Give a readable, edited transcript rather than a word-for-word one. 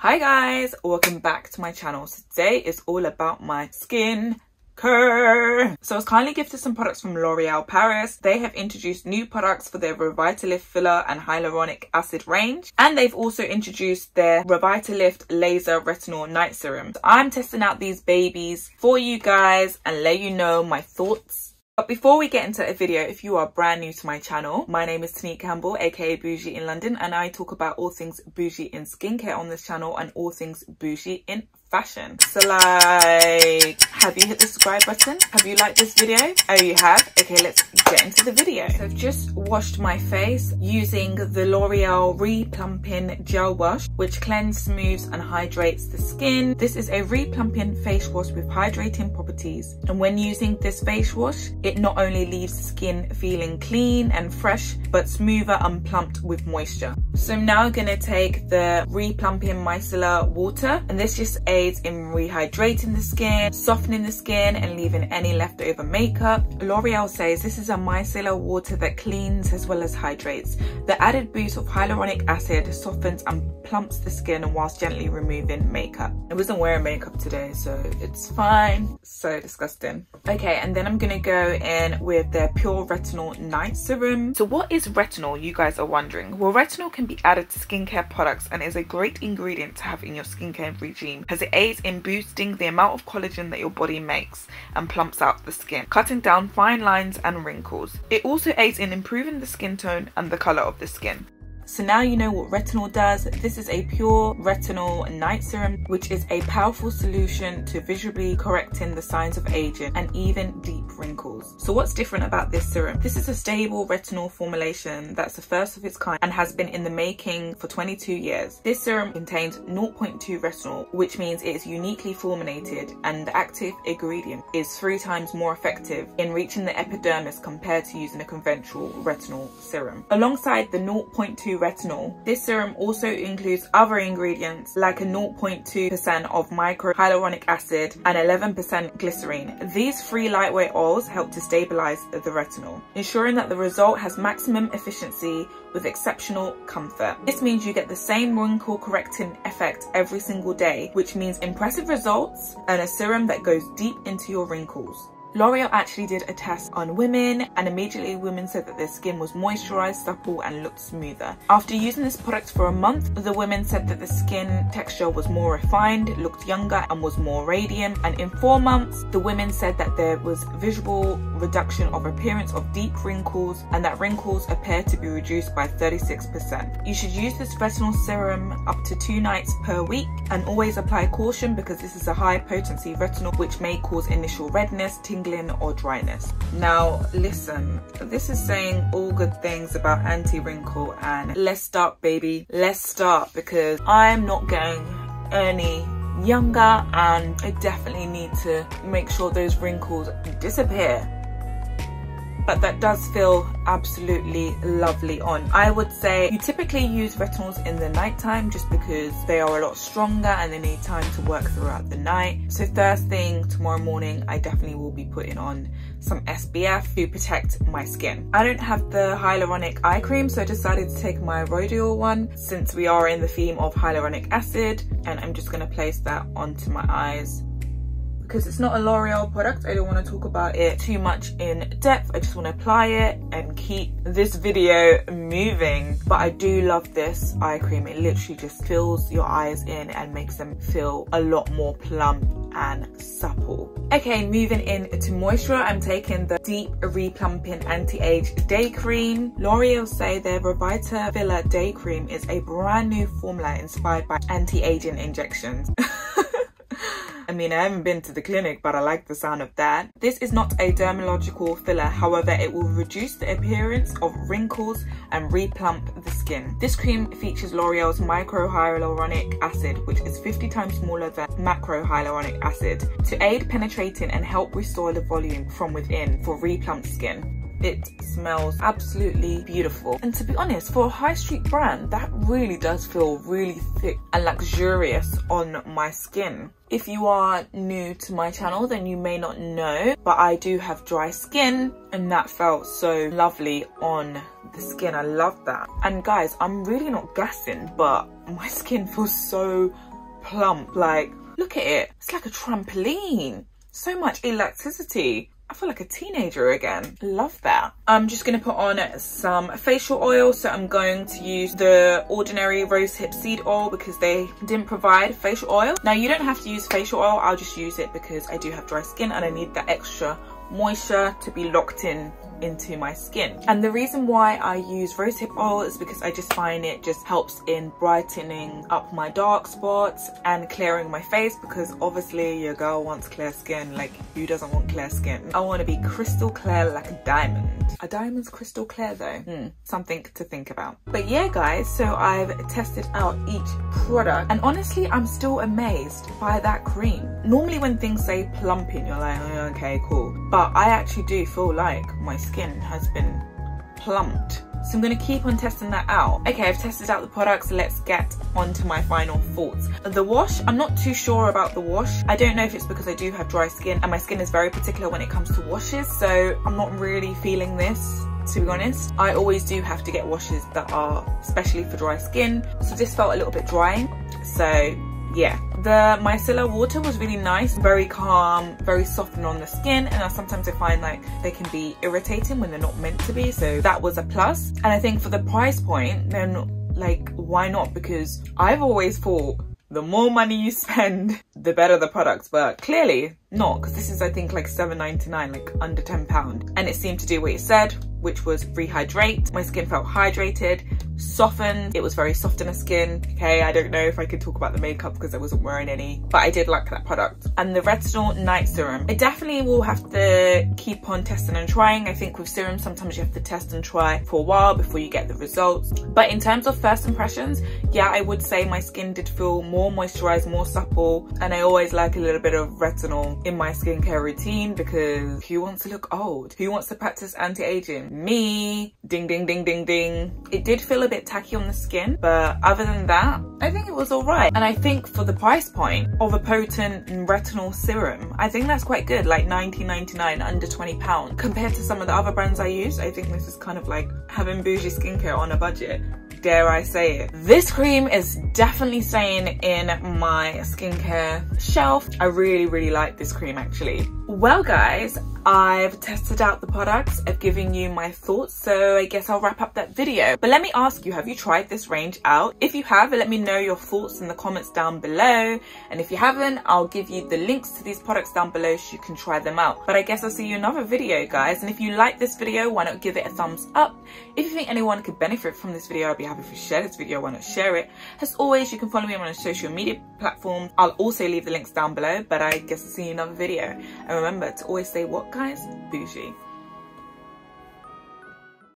Hi guys, welcome back to my channel. So today is all about my skin care. So I was kindly gifted some products from L'Oreal Paris. They have introduced new products for their Revitalift filler and hyaluronic acid range, and they've also introduced their Revitalift laser retinol night serum. So I'm testing out these babies for you guys and let you know my thoughts. But before we get into a video, if you are brand new to my channel, my name is Tanique Campbell, aka Bougie in London, and I talk about all things bougie in skincare on this channel and all things bougie in fashion. So like, have you hit the subscribe button? Have you liked this video? Oh, you have? Okay, let's get into the video. So I've just washed my face using the L'Oreal Replumping Gel Wash, which cleanses, smooths and hydrates the skin. This is a replumping face wash with hydrating properties, and when using this face wash, it not only leaves the skin feeling clean and fresh, but smoother and plumped with moisture. So I'm now gonna take the Replumping Micellar Water, and this just aids in rehydrating the skin, softening the skin and leaving any leftover makeup. L'Oreal says this is a micellar water that cleans as well as hydrates. The added boost of hyaluronic acid softens and plumps the skin whilst gently removing makeup. I wasn't wearing makeup today, so it's fine. So disgusting. Okay, and then I'm gonna go in with their Pure Retinol Night Serum. So what is retinol, you guys are wondering? Well, retinol can be added to skincare products and is a great ingredient to have in your skincare regime, as it aids in boosting the amount of collagen that your body makes and plumps out the skin, cutting down fine lines and wrinkles. It also aids in improving the skin tone and the colour of the skin. So now you know what retinol does. This is a Pure Retinol Night Serum, which is a powerful solution to visually correcting the signs of aging and even deep wrinkles. So what's different about this serum? This is a stable retinol formulation that's the first of its kind and has been in the making for 22 years. This serum contains 0.2 retinol, which means it is uniquely formulated, and the active ingredient is 3 times more effective in reaching the epidermis compared to using a conventional retinol serum. Alongside the 0.2 retinol, this serum also includes other ingredients like a 0.2% of microhyaluronic acid and 11% glycerine. These 3 lightweight oils help to stabilize the retinol, ensuring that the result has maximum efficiency with exceptional comfort. This means you get the same wrinkle correcting effect every single day, which means impressive results and a serum that goes deep into your wrinkles. L'Oreal actually did a test on women, and immediately women said that their skin was moisturized, supple and looked smoother. After using this product for a month, the women said that the skin texture was more refined, looked younger and was more radiant, and in 4 months the women said that there was visible reduction of appearance of deep wrinkles and that wrinkles appear to be reduced by 36%. You should use this retinol serum up to 2 nights per week, and always apply caution because this is a high potency retinol which may cause initial redness, tingling or dryness. Now listen, this is saying all good things about anti-wrinkle, and let's start baby, let's start, because I'm not getting any younger and I definitely need to make sure those wrinkles disappear. But that does feel absolutely lovely on. I would say you typically use retinols in the nighttime just because they are a lot stronger and they need time to work throughout the night. So first thing tomorrow morning, I definitely will be putting on some SPF to protect my skin. I don't have the hyaluronic eye cream, so I decided to take my Rodial one since we are in the theme of hyaluronic acid, and I'm just gonna place that onto my eyes. Because it's not a L'Oreal product, I don't want to talk about it too much in depth. I just want to apply it and keep this video moving. But I do love this eye cream. It literally just fills your eyes in and makes them feel a lot more plump and supple. Okay, moving into moisture, I'm taking the Deep Replumping Anti-Age Day Cream. L'Oreal say their Revita Filler Day Cream is a brand new formula inspired by anti-aging injections. I mean, I haven't been to the clinic, but I like the sound of that. This is not a dermatological filler, however, it will reduce the appearance of wrinkles and replump the skin. This cream features L'Oreal's microhyaluronic acid, which is 50 times smaller than macrohyaluronic acid, to aid penetrating and help restore the volume from within for replumped skin. It smells absolutely beautiful, and to be honest, for a high street brand, that really does feel really thick and luxurious on my skin. If you are new to my channel, then you may not know, but I do have dry skin, and that felt so lovely on the skin. I love that. And guys, I'm really not gassing, but my skin feels so plump. Like, look at it. It's like a trampoline. So much elasticity. I feel like a teenager again. Love that. I'm just going to put on some facial oil. So I'm going to use the ordinary rosehip seed oil because they didn't provide facial oil. Now you don't have to use facial oil. I'll just use it because I do have dry skin and I need that extra moisture to be locked in into my skin. And the reason why I use rosehip oil is because I just find it just helps in brightening up my dark spots and clearing my face, because obviously your girl wants clear skin. Like, who doesn't want clear skin? I want to be crystal clear like a diamond. A diamond's crystal clear though. Something to think about. But yeah guys, so I've tested out each product and honestly I'm still amazed by that cream. Normally when things say plumping you're like, oh, okay, cool, but I actually do feel like my skin has been plumped. So I'm going to keep on testing that out. Okay, I've tested out the products. Let's get on to my final thoughts. The wash, I'm not too sure about the wash. I don't know if it's because I do have dry skin and my skin is very particular when it comes to washes. So I'm not really feeling this, to be honest. I always do have to get washes that are especially for dry skin. So this felt a little bit drying. So yeah, the micellar water was really nice, very calm, very softening on the skin, and sometimes I find like they can be irritating when they're not meant to be, so that was a plus. And I think for the price point, then like, why not? Because I've always thought the more money you spend, the better the products, but clearly not, because this is I think like £7.99, like under £10, and it seemed to do what it said, which was rehydrate. My skin felt hydrated, softened. It was very soft in the skin. Okay, I don't know if I could talk about the makeup because I wasn't wearing any, but I did like that product. And the Retinol Night Serum, I definitely will have to keep on testing and trying. I think with serums sometimes you have to test and try for a while before you get the results. But in terms of first impressions, yeah, I would say my skin did feel more moisturized, more supple, and I always like a little bit of retinol in my skincare routine because who wants to look old? Who wants to practice anti-aging? Me. Ding ding ding ding ding. It did feel a bit tacky on the skin, but other than that I think it was all right. And I think for the price point of a potent retinol serum, I think that's quite good, like £19.99, under £20 compared to some of the other brands I use. I think this is kind of like having bougie skincare on a budget, dare I say it. This cream is definitely staying in my skincare shelf. I really like this cream actually. Well guys, I've tested out the products, I've given you my thoughts, so I guess I'll wrap up that video. But let me ask you, have you tried this range out? If you have, let me know your thoughts in the comments down below. And if you haven't, I'll give you the links to these products down below so you can try them out. But I guess I'll see you in another video guys. And if you like this video, why not give it a thumbs up? If you think anyone could benefit from this video, I'd be happy if you share this video, why not share it? As always, you can follow me on my social media platforms. I'll also leave the links down below, but I guess I'll see you in another video. And remember to always stay what guys? Bougie.